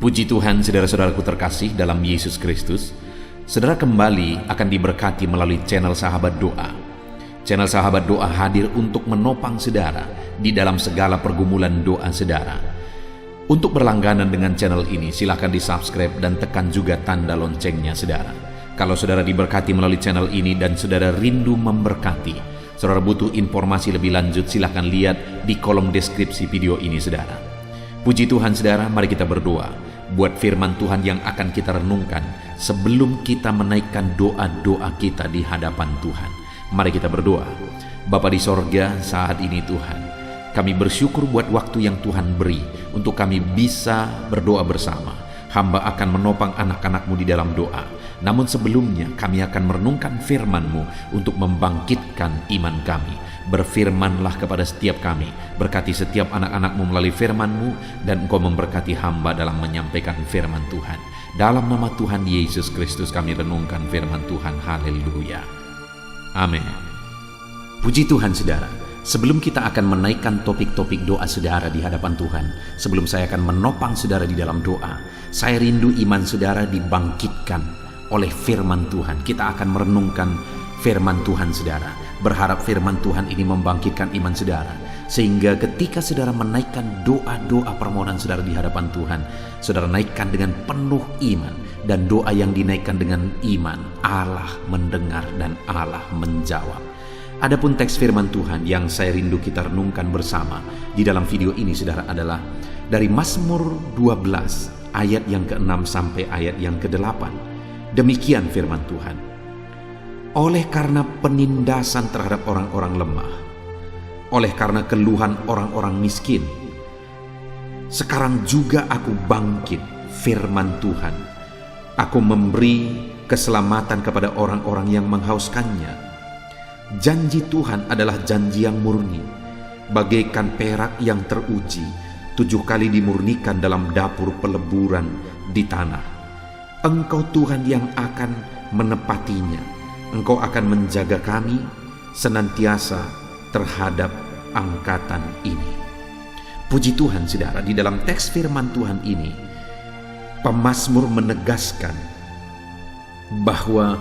Puji Tuhan, saudara-saudaraku terkasih dalam Yesus Kristus. Saudara kembali akan diberkati melalui channel Sahabat Doa. Channel Sahabat Doa hadir untuk menopang saudara di dalam segala pergumulan doa saudara. Untuk berlangganan dengan channel ini, silakan di-subscribe dan tekan juga tanda loncengnya saudara. Kalau saudara diberkati melalui channel ini dan saudara rindu memberkati, saudara butuh informasi lebih lanjut, silakan lihat di kolom deskripsi video ini saudara. Puji Tuhan saudara, mari kita berdoa buat firman Tuhan yang akan kita renungkan sebelum kita menaikkan doa-doa kita di hadapan Tuhan. Mari kita berdoa. Bapa di sorga, saat ini Tuhan, kami bersyukur buat waktu yang Tuhan beri untuk kami bisa berdoa bersama. Hamba akan menopang anak-anak-Mu di dalam doa. Namun sebelumnya kami akan merenungkan firman-Mu untuk membangkitkan iman kami. Berfirmanlah kepada setiap kami, berkati setiap anak-anak-Mu melalui firman-Mu, dan Engkau memberkati hamba dalam menyampaikan firman Tuhan. Dalam nama Tuhan Yesus Kristus kami renungkan firman Tuhan. Haleluya. Amin. Puji Tuhan saudara. Sebelum kita akan menaikkan topik-topik doa saudara di hadapan Tuhan, sebelum saya akan menopang saudara di dalam doa, saya rindu iman saudara dibangkitkan oleh firman Tuhan. Kita akan merenungkan firman Tuhan saudara, berharap firman Tuhan ini membangkitkan iman saudara, sehingga ketika saudara menaikkan doa-doa permohonan saudara di hadapan Tuhan, saudara naikkan dengan penuh iman, dan doa yang dinaikkan dengan iman, Allah mendengar dan Allah menjawab. Adapun teks firman Tuhan yang saya rindu kita renungkan bersama di dalam video ini saudara adalah dari Mazmur 12 ayat yang ke-6 sampai ayat yang ke-8. Demikian firman Tuhan. Oleh karena penindasan terhadap orang-orang lemah, oleh karena keluhan orang-orang miskin, sekarang juga aku bangkit, firman Tuhan. Aku memberi keselamatan kepada orang-orang yang menghauskannya. Janji Tuhan adalah janji yang murni, bagaikan perak yang teruji, 7 kali dimurnikan dalam dapur peleburan di tanah. Engkau Tuhan yang akan menepatinya. Engkau akan menjaga kami senantiasa terhadap angkatan ini. Puji Tuhan saudara, di dalam teks firman Tuhan ini, pemazmur menegaskan bahwa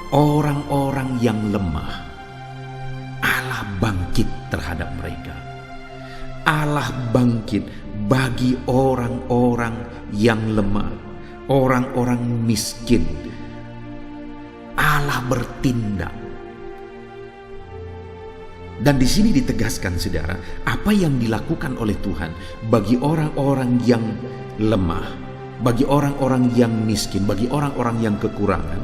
orang-orang yang lemah, Allah bangkit terhadap mereka. Allah bangkit bagi orang-orang yang lemah, orang-orang miskin. Allah bertindak. Dan di sini ditegaskan saudara, apa yang dilakukan oleh Tuhan bagi orang-orang yang lemah, bagi orang-orang yang miskin, bagi orang-orang yang kekurangan.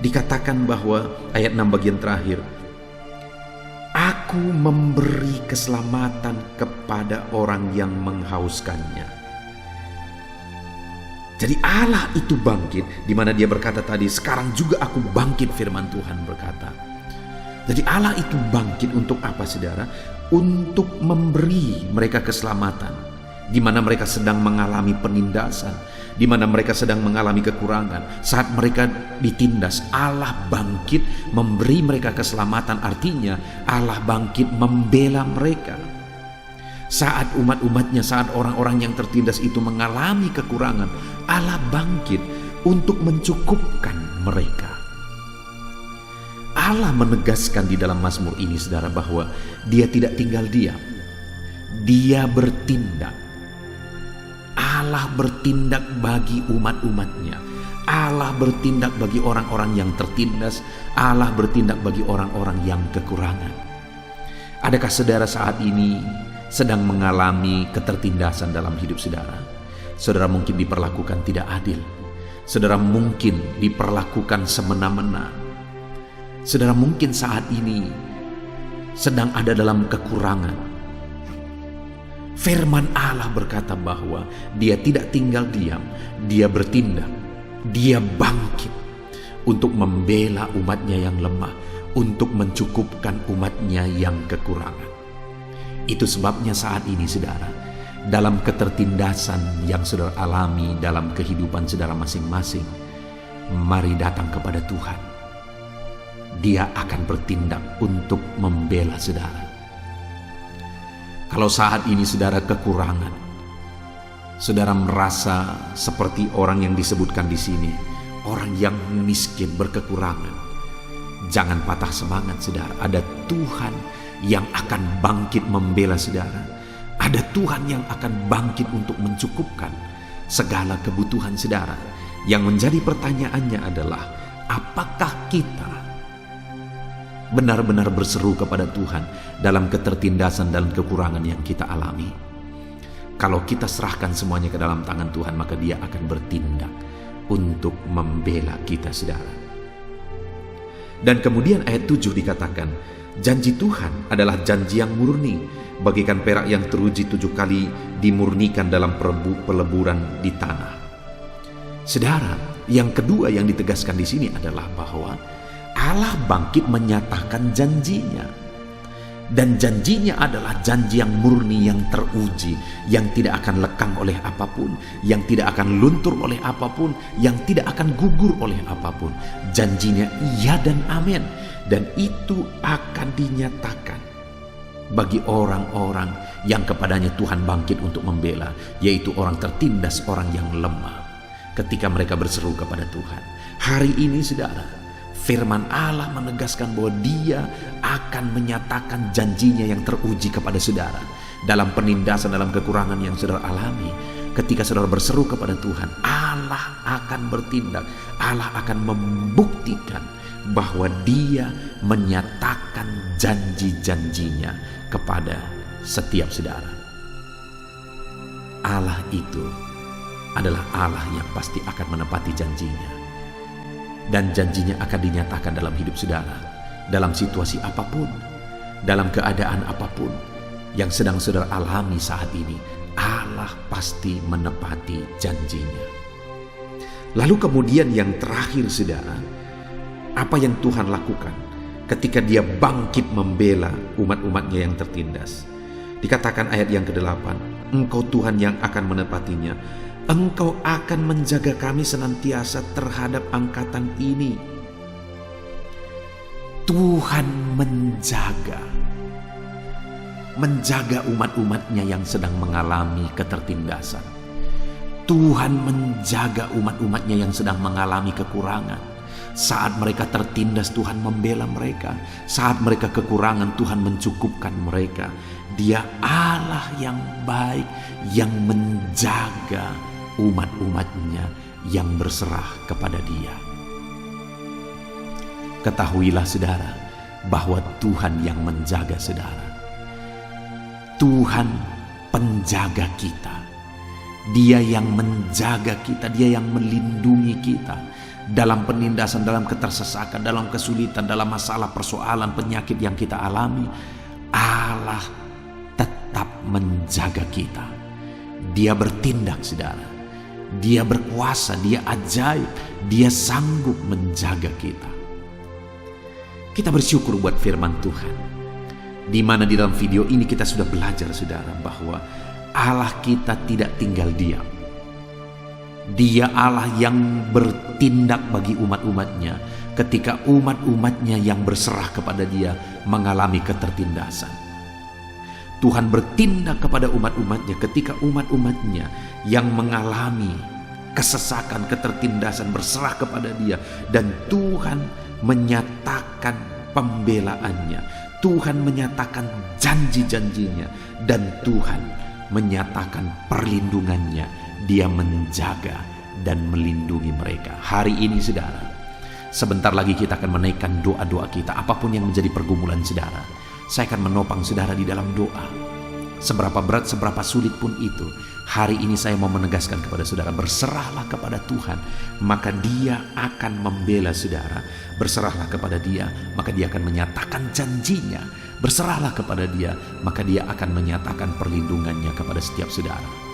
Dikatakan bahwa ayat 6 bagian terakhir, Aku memberi keselamatan kepada orang yang menghauskannya. Jadi Allah itu bangkit, di mana dia berkata tadi, sekarang juga aku bangkit, firman Tuhan berkata. Jadi Allah itu bangkit untuk apa saudara? Untuk memberi mereka keselamatan, di mana mereka sedang mengalami penindasan, di mana mereka sedang mengalami kekurangan. Saat mereka ditindas, Allah bangkit memberi mereka keselamatan. Artinya Allah bangkit membela mereka. Saat umat-umatnya, saat orang-orang yang tertindas itu mengalami kekurangan, Allah bangkit untuk mencukupkan mereka. Allah menegaskan di dalam Mazmur ini saudara bahwa dia tidak tinggal diam. Dia bertindak. Allah bertindak bagi umat-umatnya. Allah bertindak bagi orang-orang yang tertindas. Allah bertindak bagi orang-orang yang kekurangan. Adakah saudara saat ini sedang mengalami ketertindasan dalam hidup saudara? Saudara mungkin diperlakukan tidak adil. Saudara mungkin diperlakukan semena-mena. Saudara mungkin saat ini sedang ada dalam kekurangan. Firman Allah berkata bahwa dia tidak tinggal diam, dia bertindak, dia bangkit untuk membela umatnya yang lemah, untuk mencukupkan umatnya yang kekurangan. Itu sebabnya saat ini saudara, dalam ketertindasan yang saudara alami dalam kehidupan saudara masing-masing, mari datang kepada Tuhan. Dia akan bertindak untuk membela saudara. Kalau saat ini saudara kekurangan, saudara merasa seperti orang yang disebutkan di sini, orang yang miskin, berkekurangan, jangan patah semangat, saudara. Ada Tuhan yang akan bangkit membela saudara. Ada Tuhan yang akan bangkit untuk mencukupkan segala kebutuhan saudara. Yang menjadi pertanyaannya adalah, apakah kita benar-benar berseru kepada Tuhan dalam ketertindasan dan kekurangan yang kita alami? Kalau kita serahkan semuanya ke dalam tangan Tuhan, maka Dia akan bertindak untuk membela kita, saudara. Dan kemudian ayat 7 dikatakan, janji Tuhan adalah janji yang murni, bagaikan perak yang teruji 7 kali dimurnikan dalam peleburan di tanah. Saudara, yang kedua yang ditegaskan di sini adalah bahwa Allah bangkit menyatakan janjinya. Dan janjinya adalah janji yang murni, yang teruji, yang tidak akan lekang oleh apapun, yang tidak akan luntur oleh apapun, yang tidak akan gugur oleh apapun. Janjinya iya dan amin. Dan itu akan dinyatakan bagi orang-orang yang kepadanya Tuhan bangkit untuk membela, yaitu orang tertindas, orang yang lemah, ketika mereka berseru kepada Tuhan. Hari ini, saudara, firman Allah menegaskan bahwa Dia akan menyatakan janjinya yang teruji kepada saudara dalam penindasan, dalam kekurangan yang saudara alami. Ketika saudara berseru kepada Tuhan, Allah akan bertindak. Allah akan membuktikan bahwa Dia menyatakan janji-janjinya kepada setiap saudara. Allah itu adalah Allah yang pasti akan menepati janjinya. Dan janjinya akan dinyatakan dalam hidup saudara, dalam situasi apapun, dalam keadaan apapun yang sedang saudara alami saat ini. Allah pasti menepati janjinya. Lalu kemudian yang terakhir, saudara, apa yang Tuhan lakukan ketika Dia bangkit membela umat-umatnya yang tertindas? Dikatakan ayat yang ke-8, Engkau Tuhan yang akan menepatinya. Engkau akan menjaga kami senantiasa terhadap angkatan ini. Tuhan menjaga umat-umatnya yang sedang mengalami ketertindasan. Tuhan menjaga umat-umatnya yang sedang mengalami kekurangan. Saat mereka tertindas, Tuhan membela mereka. Saat mereka kekurangan, Tuhan mencukupkan mereka. Dia Allah yang baik, yang menjaga umat-umatnya yang berserah kepada Dia. Ketahuilah, saudara, bahwa Tuhan yang menjaga saudara. Tuhan penjaga kita. Dia yang menjaga kita, Dia yang melindungi kita dalam penindasan, dalam ketersesakan, dalam kesulitan, dalam masalah, persoalan, penyakit yang kita alami. Allah tetap menjaga kita. Dia bertindak, saudara. Dia berkuasa, Dia ajaib, Dia sanggup menjaga kita. Kita bersyukur buat firman Tuhan, di mana di dalam video ini kita sudah belajar, saudara, bahwa Allah kita tidak tinggal diam. Dia Allah yang bertindak bagi umat-umatnya ketika umat-umatnya yang berserah kepada Dia mengalami ketertindasan. Tuhan bertindak kepada umat-umatnya ketika umat-umatnya yang mengalami kesesakan, ketertindasan, berserah kepada Dia. Dan Tuhan menyatakan pembelaannya, Tuhan menyatakan janji-janjinya, dan Tuhan menyatakan perlindungannya. Dia menjaga dan melindungi mereka. Hari ini, saudara, sebentar lagi kita akan menaikkan doa-doa kita. Apapun yang menjadi pergumulan saudara, saya akan menopang saudara di dalam doa. Seberapa berat, seberapa sulit pun itu, hari ini saya mau menegaskan kepada saudara, berserahlah kepada Tuhan, maka Dia akan membela saudara. Berserahlah kepada Dia, maka Dia akan menyatakan janjinya. Berserahlah kepada Dia, maka Dia akan menyatakan perlindungannya kepada setiap saudara.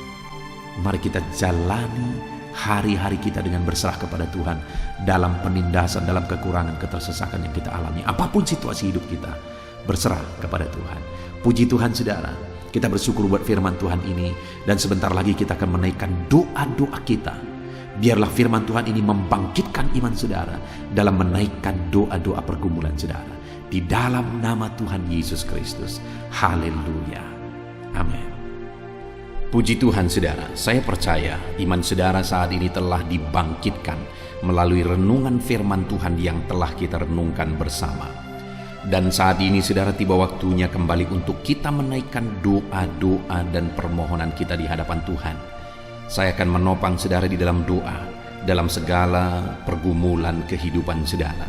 Mari kita jalani hari-hari kita dengan berserah kepada Tuhan dalam penindasan, dalam kekurangan, ketersesakan yang kita alami. Apapun situasi hidup kita, berserah kepada Tuhan. Puji Tuhan, saudara, kita bersyukur buat firman Tuhan ini. Dan sebentar lagi kita akan menaikkan doa-doa kita. Biarlah firman Tuhan ini membangkitkan iman saudara dalam menaikkan doa-doa pergumulan saudara. Di dalam nama Tuhan Yesus Kristus. Haleluya. Amin. Puji Tuhan saudara, saya percaya iman saudara saat ini telah dibangkitkan melalui renungan firman Tuhan yang telah kita renungkan bersama. Dan saat ini saudara tiba waktunya kembali untuk kita menaikkan doa-doa dan permohonan kita di hadapan Tuhan. Saya akan menopang saudara di dalam doa, dalam segala pergumulan kehidupan saudara.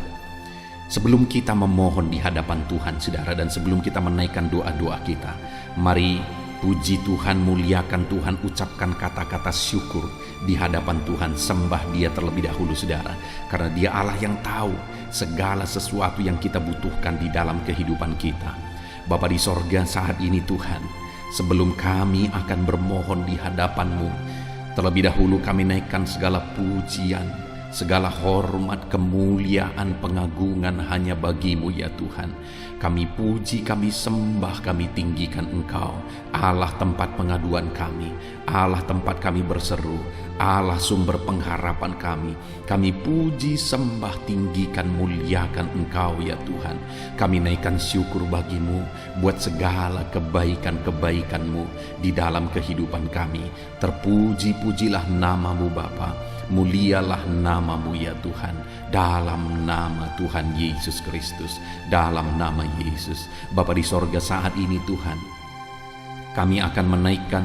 Sebelum kita memohon di hadapan Tuhan saudara, dan sebelum kita menaikkan doa-doa kita, mari puji Tuhan, muliakan Tuhan, ucapkan kata-kata syukur di hadapan Tuhan, sembah Dia terlebih dahulu saudara, karena Dia Allah yang tahu segala sesuatu yang kita butuhkan di dalam kehidupan kita. Bapa di sorga, saat ini Tuhan, sebelum kami akan bermohon di hadapan-Mu, terlebih dahulu kami naikkan segala pujian, segala hormat, kemuliaan, pengagungan hanya bagi-Mu ya Tuhan. Kami puji, kami sembah, kami tinggikan Engkau, Allah tempat pengaduan kami, Allah tempat kami berseru, Allah sumber pengharapan kami. Kami puji, sembah, tinggikan, muliakan Engkau ya Tuhan. Kami naikkan syukur bagi-Mu buat segala kebaikan-kebaikan-Mu di dalam kehidupan kami. Terpuji-pujilah nama-Mu Bapa, mulialah nama-Mu ya Tuhan, dalam nama Tuhan Yesus Kristus, dalam nama Yesus. Bapa di sorga, saat ini Tuhan, kami akan menaikkan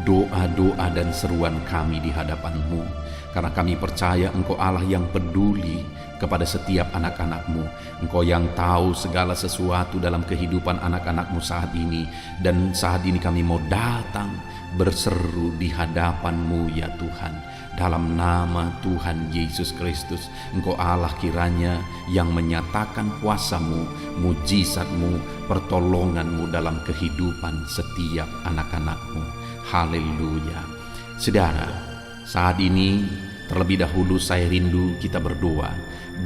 doa-doa dan seruan kami di hadapan-Mu, karena kami percaya Engkau Allah yang peduli kepada setiap anak-anak-Mu. Engkau yang tahu segala sesuatu dalam kehidupan anak-anak-Mu saat ini. Dan saat ini kami mau datang berseru di hadapan-Mu ya Tuhan, dalam nama Tuhan Yesus Kristus. Engkau Allah kiranya yang menyatakan kuasa-Mu, mujizat-Mu, pertolongan-Mu dalam kehidupan setiap anak-anak-Mu. Haleluya. Saudara, saat ini terlebih dahulu saya rindu kita berdoa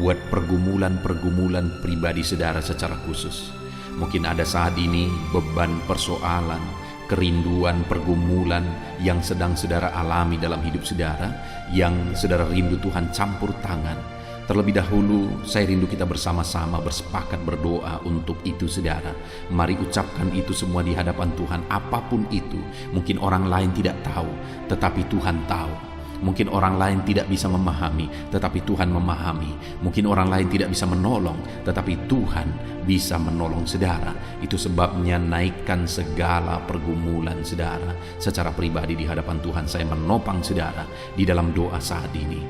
buat pergumulan-pergumulan pribadi saudara secara khusus. Mungkin ada saat ini beban, persoalan, kerinduan, pergumulan yang sedang saudara alami dalam hidup saudara, yang saudara rindu Tuhan campur tangan. Terlebih dahulu saya rindu kita bersama-sama bersepakat berdoa untuk itu saudara. Mari ucapkan itu semua di hadapan Tuhan. Apapun itu, mungkin orang lain tidak tahu, tetapi Tuhan tahu. Mungkin orang lain tidak bisa memahami, tetapi Tuhan memahami. Mungkin orang lain tidak bisa menolong, tetapi Tuhan bisa menolong saudara. Itu sebabnya naikkan segala pergumulan saudara secara pribadi di hadapan Tuhan. Saya menopang saudara di dalam doa saat ini.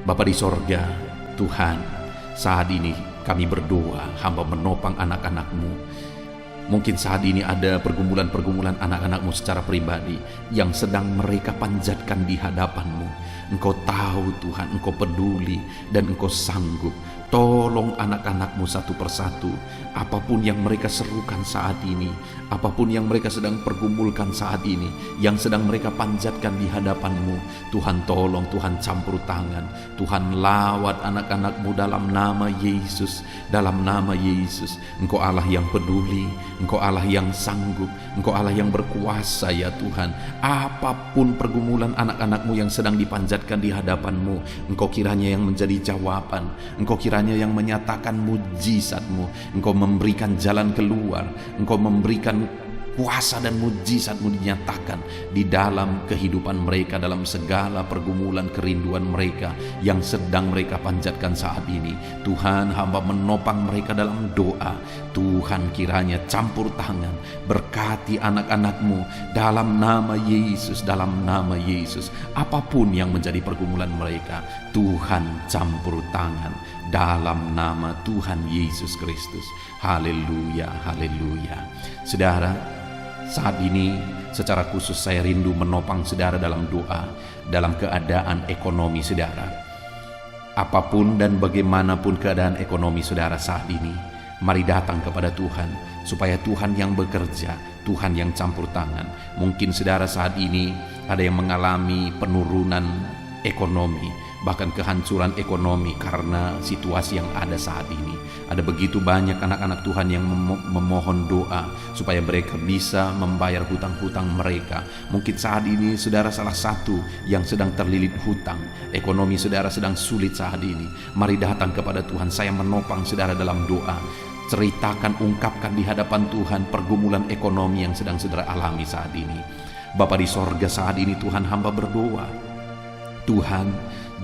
Bapa di sorga, Tuhan, saat ini kami berdoa, hamba menopang anak-anak-Mu. Mungkin saat ini ada pergumulan-pergumulan anak-anak-Mu secara pribadi yang sedang mereka panjatkan di hadapan-Mu. Engkau tahu Tuhan, Engkau peduli dan Engkau sanggup. Tolong anak-anak-Mu satu persatu. Apapun yang mereka serukan saat ini, apapun yang mereka sedang pergumulkan saat ini, yang sedang mereka panjatkan di hadapan-Mu, Tuhan tolong, Tuhan campur tangan, Tuhan lawat anak-anak-Mu dalam nama Yesus, dalam nama Yesus. Engkau Allah yang peduli, Engkau Allah yang sanggup, Engkau Allah yang berkuasa ya Tuhan. Apapun pergumulan anak-anak-Mu yang sedang dipanjatkan di hadapan-Mu, Engkau kiranya yang menjadi jawaban, Engkau kiranya yang menyatakan mujizat-Mu, Engkau memberikan jalan keluar, Engkau memberikan kuasa dan mujizat-Mu dinyatakan di dalam kehidupan mereka, dalam segala pergumulan kerinduan mereka yang sedang mereka panjatkan saat ini. Tuhan, hamba menopang mereka dalam doa. Tuhan kiranya campur tangan, berkati anak-anak-Mu dalam nama Yesus, dalam nama Yesus. Apapun yang menjadi pergumulan mereka, Tuhan campur tangan dalam nama Tuhan Yesus Kristus. Haleluya, haleluya. Saudara, saat ini secara khusus saya rindu menopang saudara dalam doa, dalam keadaan ekonomi saudara. Apapun dan bagaimanapun keadaan ekonomi saudara saat ini, mari datang kepada Tuhan, supaya Tuhan yang bekerja, Tuhan yang campur tangan. Mungkin saudara saat ini ada yang mengalami penurunan ekonomi, bahkan kehancuran ekonomi karena situasi yang ada saat ini. Ada begitu banyak anak-anak Tuhan yang memohon doa supaya mereka bisa membayar hutang-hutang mereka. Mungkin saat ini saudara salah satu yang sedang terlilit hutang, ekonomi saudara sedang sulit saat ini. Mari datang kepada Tuhan. Saya menopang saudara dalam doa. Ceritakan, ungkapkan di hadapan Tuhan pergumulan ekonomi yang sedang saudara alami saat ini. Bapa di sorga, saat ini Tuhan hamba berdoa, Tuhan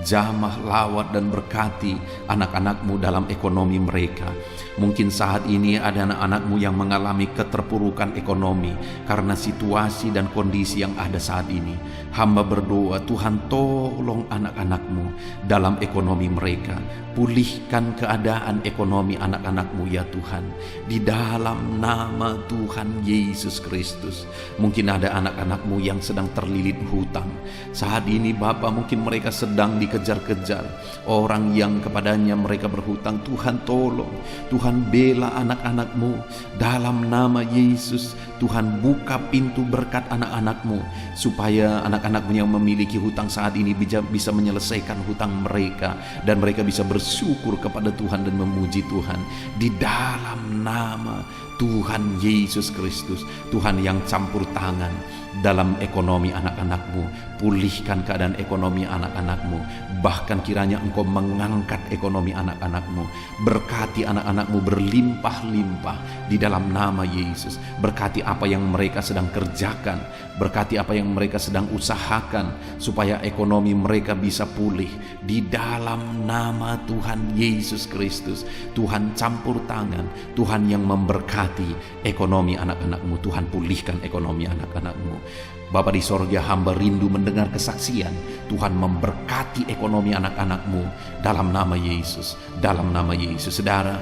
jamah, lawat dan berkati anak-anak-Mu dalam ekonomi mereka. Mungkin saat ini ada anak-anak-Mu yang mengalami keterpurukan ekonomi karena situasi dan kondisi yang ada saat ini. Hamba berdoa, Tuhan tolong anak-anak-Mu dalam ekonomi mereka. Pulihkan keadaan ekonomi anak-anak-Mu ya Tuhan, di dalam nama Tuhan Yesus Kristus. Mungkin ada anak-anak-Mu yang sedang terlilit hutang saat ini Bapa, mungkin mereka sedang dikejar-kejar orang yang kepadanya mereka berhutang. Tuhan tolong, Tuhan bela anak-anak-Mu dalam nama Yesus. Tuhan buka pintu berkat anak-anak-Mu supaya anak-anak-Mu yang memiliki hutang saat ini bisa menyelesaikan hutang mereka, dan mereka bisa bersyukur kepada Tuhan dan memuji Tuhan di dalam nama Tuhan Yesus Kristus. Tuhan yang campur tangan dalam ekonomi anak-anak-Mu, pulihkan keadaan ekonomi anak-anak-Mu. Bahkan kiranya Engkau mengangkat ekonomi anak-anak-Mu, berkati anak-anak-Mu berlimpah-limpah di dalam nama Yesus. Berkati apa yang mereka sedang kerjakan, berkati apa yang mereka sedang usahakan, supaya ekonomi mereka bisa pulih di dalam nama Tuhan Yesus Kristus. Tuhan campur tangan, Tuhan yang memberkati ekonomi anak-anak-Mu. Tuhan pulihkan ekonomi anak-anak-Mu. Bapa di sorga, hamba rindu mendengar kesaksian Tuhan memberkati ekonomi anak-anak-Mu dalam nama Yesus. Dalam nama Yesus, saudara,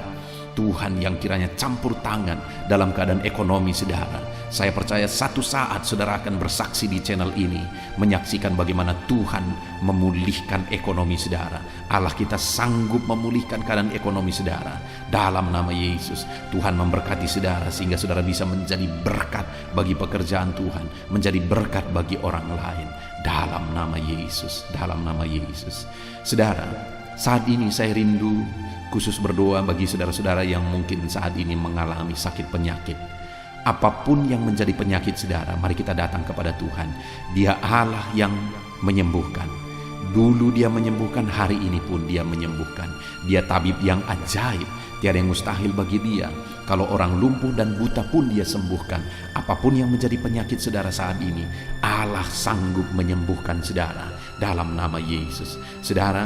Tuhan yang kiranya campur tangan dalam keadaan ekonomi saudara. Saya percaya satu saat saudara akan bersaksi di channel ini, menyaksikan bagaimana Tuhan memulihkan ekonomi saudara. Allah kita sanggup memulihkan keadaan ekonomi saudara. Dalam nama Yesus, Tuhan memberkati saudara sehingga saudara bisa menjadi berkat bagi pekerjaan Tuhan, menjadi berkat bagi orang lain. Dalam nama Yesus, dalam nama Yesus. Saudara, saat ini saya rindu khusus berdoa bagi saudara-saudara yang mungkin saat ini mengalami sakit penyakit. Apapun yang menjadi penyakit saudara, mari kita datang kepada Tuhan. Dia Allah yang menyembuhkan. Dulu Dia menyembuhkan, hari ini pun Dia menyembuhkan. Dia tabib yang ajaib, tiada yang mustahil bagi Dia. Kalau orang lumpuh dan buta pun Dia sembuhkan. Apapun yang menjadi penyakit saudara saat ini, Allah sanggup menyembuhkan saudara dalam nama Yesus. Saudara,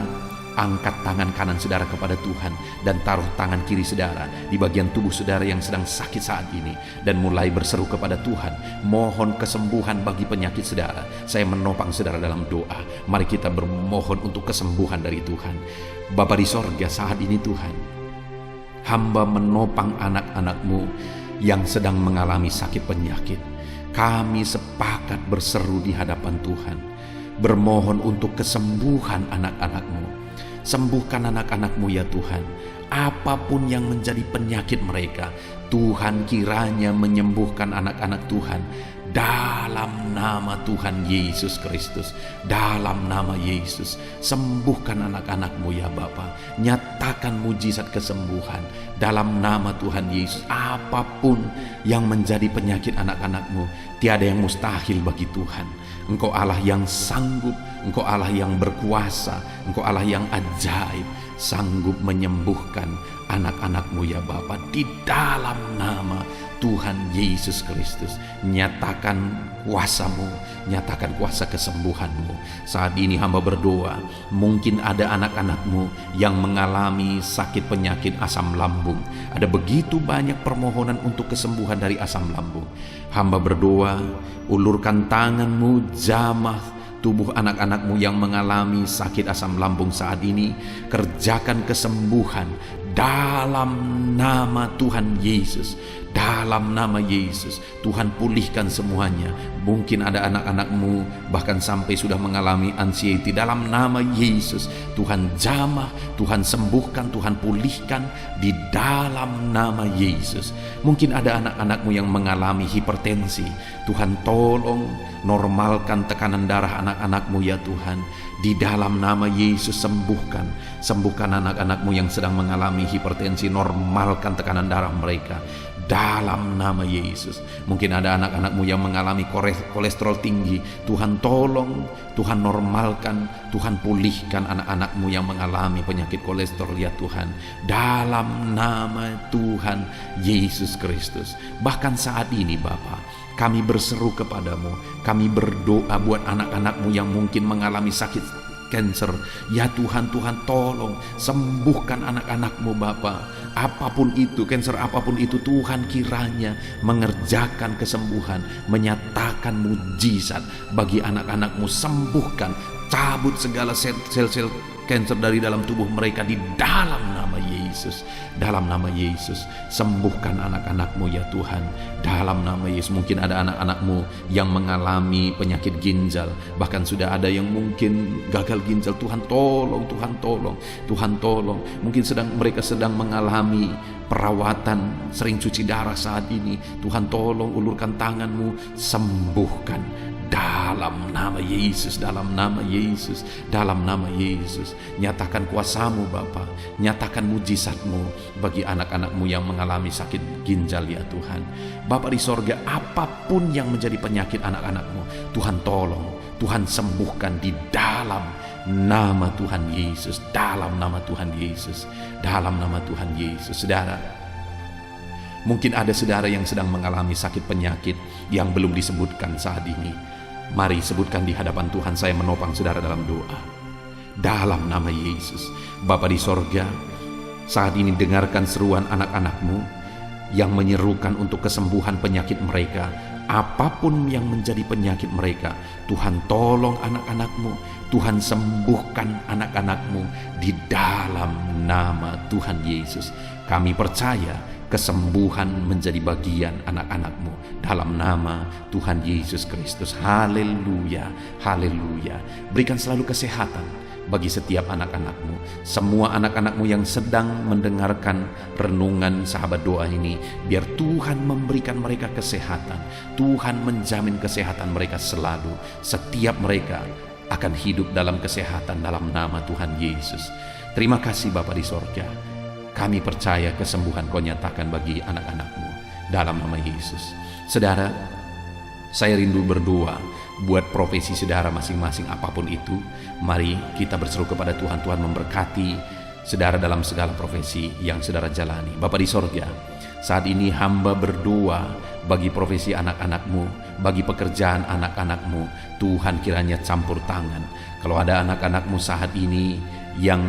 angkat tangan kanan saudara kepada Tuhan dan taruh tangan kiri saudara di bagian tubuh saudara yang sedang sakit saat ini, dan mulai berseru kepada Tuhan, mohon kesembuhan bagi penyakit saudara. Saya menopang saudara dalam doa. Mari kita bermohon untuk kesembuhan dari Tuhan. Bapa di sorga, saat ini Tuhan, hamba menopang anak-anak-Mu yang sedang mengalami sakit penyakit. Kami sepakat berseru di hadapan Tuhan, bermohon untuk kesembuhan anak-anak-Mu. Sembuhkan anak-anak-Mu ya Tuhan. Apapun yang menjadi penyakit mereka, Tuhan kiranya menyembuhkan anak-anak Tuhan dalam nama Tuhan Yesus Kristus. Dalam nama Yesus, sembuhkan anak-anak-Mu ya Bapa. Nyatakan mujizat kesembuhan dalam nama Tuhan Yesus. Apapun yang menjadi penyakit anak-anak-Mu, tiada yang mustahil bagi Tuhan. Engkau Allah yang sanggup, Engkau Allah yang berkuasa, Engkau Allah yang ajaib, sanggup menyembuhkan anak-anak-Mu ya Bapa. Di dalam nama Tuhan Yesus Kristus, nyatakan kuasa-Mu, nyatakan kuasa kesembuhan-Mu. Saat ini hamba berdoa, mungkin ada anak-anak-Mu yang mengalami sakit penyakit asam lambung. Ada begitu banyak permohonan untuk kesembuhan dari asam lambung. Hamba berdoa, ulurkan tangan-Mu, jamah tubuh anak-anak-Mu yang mengalami sakit asam lambung saat ini. Kerjakan kesembuhan dalam nama Tuhan Yesus. Dalam nama Yesus, Tuhan pulihkan semuanya. Mungkin ada anak-anak-Mu bahkan sampai sudah mengalami anxiety. Dalam nama Yesus, Tuhan jamah, Tuhan sembuhkan, Tuhan pulihkan di dalam nama Yesus. Mungkin ada anak-anak-Mu yang mengalami hipertensi. Tuhan tolong normalkan tekanan darah anak-anak-Mu ya Tuhan. Di dalam nama Yesus, sembuhkan anak-anak-Mu yang sedang mengalami hipertensi. Normalkan tekanan darah mereka dalam nama Yesus. Mungkin ada anak-anakmu yang mengalami kolesterol tinggi, Tuhan tolong, Tuhan normalkan, Tuhan pulihkan anak-anakmu yang mengalami penyakit kolesterol ya Tuhan, dalam nama Tuhan Yesus Kristus. Bahkan saat ini Bapa, kami berseru kepadamu, kami berdoa buat anak-anakmu yang mungkin mengalami sakit cancer. Ya Tuhan, Tuhan tolong sembuhkan anak-anakmu Bapa. Apapun itu, cancer apapun itu, Tuhan kiranya mengerjakan kesembuhan, menyatakan mujizat bagi anak-anakmu. Sembuhkan, cabut segala sel-sel cancer dari dalam tubuh mereka di dalam nama Yesus. Dalam nama Yesus, sembuhkan anak-anakmu ya Tuhan, dalam nama Yesus. Mungkin ada anak-anakmu yang mengalami penyakit ginjal, bahkan sudah ada yang mungkin gagal ginjal. Tuhan tolong, Tuhan tolong, Tuhan tolong. Mungkin mereka sedang mengalami perawatan, sering cuci darah saat ini. Tuhan tolong, ulurkan tanganmu, sembuhkan dalam nama Yesus, dalam nama Yesus, dalam nama Yesus. Nyatakan kuasa-Mu Bapa, nyatakan mujizat-Mu bagi anak-anak-Mu yang mengalami sakit ginjal ya Tuhan. Bapa di sorga, apapun yang menjadi penyakit anak-anak-Mu, Tuhan tolong, Tuhan sembuhkan di dalam nama Tuhan Yesus, dalam nama Tuhan Yesus, dalam nama Tuhan Yesus. Saudara, mungkin ada saudara yang sedang mengalami sakit penyakit yang belum disebutkan saat ini. Mari sebutkan di hadapan Tuhan, saya menopang saudara dalam doa. Dalam nama Yesus, Bapa di sorga, saat ini dengarkan seruan anak-anak-Mu yang menyerukan untuk kesembuhan penyakit mereka. Apapun yang menjadi penyakit mereka, Tuhan tolong anak-anak-Mu, Tuhan sembuhkan anak-anak-Mu di dalam nama Tuhan Yesus. Kami percaya kesembuhan menjadi bagian anak-anak-Mu dalam nama Tuhan Yesus Kristus. Haleluya, haleluya. Berikan selalu kesehatan bagi setiap anak-anak-Mu. Semua anak-anak-Mu yang sedang mendengarkan renungan sahabat doa ini, biar Tuhan memberikan mereka kesehatan. Tuhan menjamin kesehatan mereka selalu. Setiap mereka akan hidup dalam kesehatan dalam nama Tuhan Yesus. Terima kasih Bapa di sorga. Kami percaya kesembuhan Kau nyatakan bagi anak-anak-Mu dalam nama Yesus. Saudara, saya rindu berdoa buat profesi saudara masing-masing apapun itu. Mari kita berseru kepada Tuhan. Tuhan memberkati saudara dalam segala profesi yang saudara jalani. Bapa di sorga, saat ini hamba berdoa bagi profesi anak-anak-Mu, bagi pekerjaan anak-anak-Mu. Tuhan kiranya campur tangan. Kalau ada anak-anak-Mu saat ini yang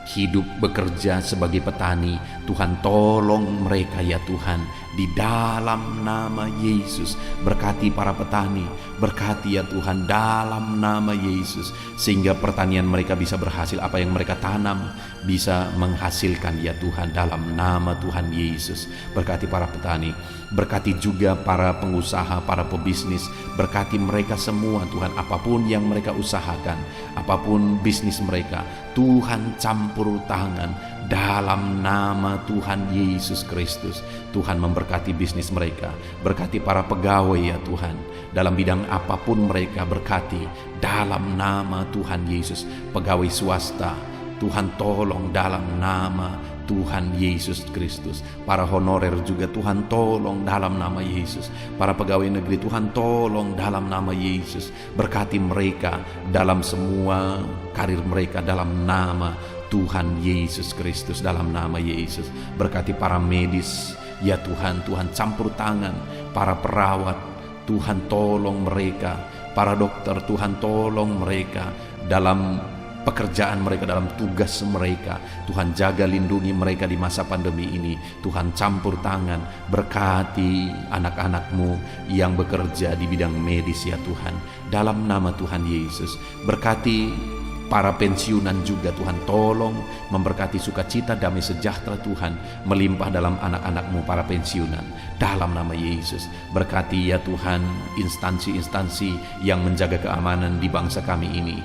hidup bekerja sebagai petani, Tuhan tolong mereka ya Tuhan, di dalam nama Yesus. Berkati para petani, berkati ya Tuhan dalam nama Yesus, sehingga pertanian mereka bisa berhasil, apa yang mereka tanam bisa menghasilkan ya Tuhan dalam nama Tuhan Yesus. Berkati para petani, berkati juga para pengusaha, para pebisnis, berkati mereka semua Tuhan, apapun yang mereka usahakan, apapun bisnis mereka, Tuhan campur tangan dalam nama Tuhan Yesus Kristus. Tuhan memberkati bisnis mereka, berkati para pegawai ya Tuhan, dalam bidang apapun mereka, berkati dalam nama Tuhan Yesus. Pegawai swasta, Tuhan tolong dalam nama Tuhan Yesus Kristus. Para honorer juga Tuhan tolong dalam nama Yesus. Para pegawai negeri Tuhan tolong dalam nama Yesus. Berkati mereka dalam semua karir mereka dalam nama Tuhan Yesus Kristus, dalam nama Yesus. Berkati para medis ya Tuhan, Tuhan campur tangan. Para perawat, Tuhan tolong mereka. Para dokter, Tuhan tolong mereka dalam pekerjaan mereka, dalam tugas mereka. Tuhan jaga lindungi mereka di masa pandemi ini. Tuhan campur tangan, berkati anak-anak-Mu yang bekerja di bidang medis ya Tuhan, dalam nama Tuhan Yesus. Berkati para pensiunan juga Tuhan tolong, memberkati sukacita damai sejahtera Tuhan melimpah dalam anak-anak-Mu para pensiunan dalam nama Yesus. Berkati ya Tuhan instansi-instansi yang menjaga keamanan di bangsa kami ini,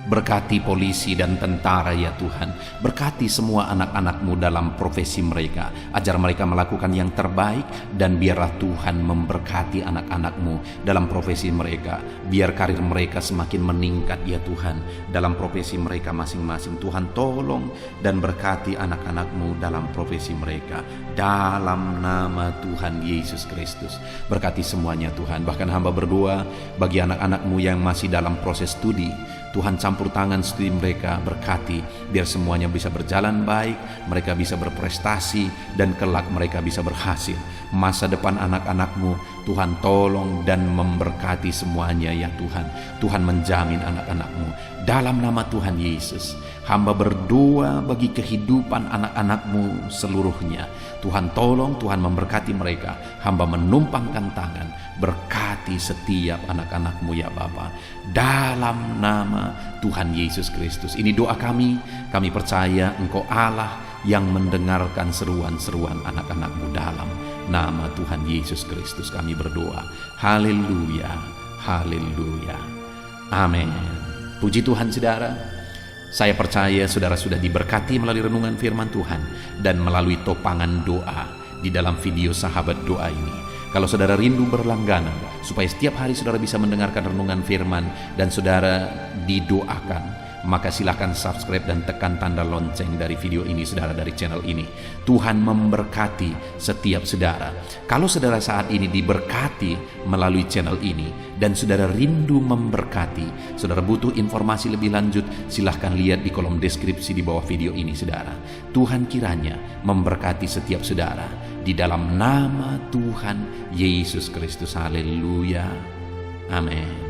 Berkati polisi dan tentara ya Tuhan. Berkati semua anak-anak-Mu dalam profesi mereka. Ajar mereka melakukan yang terbaik, dan biarlah Tuhan memberkati anak-anak-Mu dalam profesi mereka. Biar karir mereka semakin meningkat ya Tuhan dalam profesi mereka masing-masing. Tuhan tolong dan berkati anak-anak-Mu dalam profesi mereka. Dalam nama Tuhan Yesus Kristus. Berkati semuanya Tuhan. Bahkan hamba berdoa bagi anak-anak-Mu yang masih dalam proses studi. Tuhan campur tangan studi mereka, berkati biar semuanya bisa berjalan baik, mereka bisa berprestasi, dan kelak mereka bisa berhasil. Masa depan anak-anak-Mu Tuhan tolong dan memberkati semuanya ya Tuhan. Tuhan menjamin anak-anak-Mu dalam nama Tuhan Yesus. Hamba berdoa bagi kehidupan anak-anak-Mu seluruhnya. Tuhan tolong, Tuhan memberkati mereka. Hamba menumpangkan tangan, berkati setiap anak-anak-Mu ya Bapa. Dalam nama Tuhan Yesus Kristus. Ini doa kami. Kami percaya Engkau Allah yang mendengarkan seruan-seruan anak-anak-Mu dalam nama Tuhan Yesus Kristus. Kami berdoa. Haleluya, haleluya, amin. Puji Tuhan saudara. Saya percaya saudara sudah diberkati melalui renungan firman Tuhan dan melalui topangan doa di dalam video sahabat doa ini. Kalau saudara rindu berlangganan supaya setiap hari saudara bisa mendengarkan renungan firman dan saudara didoakan, maka silakan subscribe dan tekan tanda lonceng dari video ini saudara, dari channel ini. Tuhan memberkati setiap saudara. Kalau saudara saat ini diberkati melalui channel ini dan saudara rindu memberkati, saudara butuh informasi lebih lanjut, silahkan lihat di kolom deskripsi di bawah video ini saudara. Tuhan kiranya memberkati setiap saudara di dalam nama Tuhan Yesus Kristus. Haleluya, amin.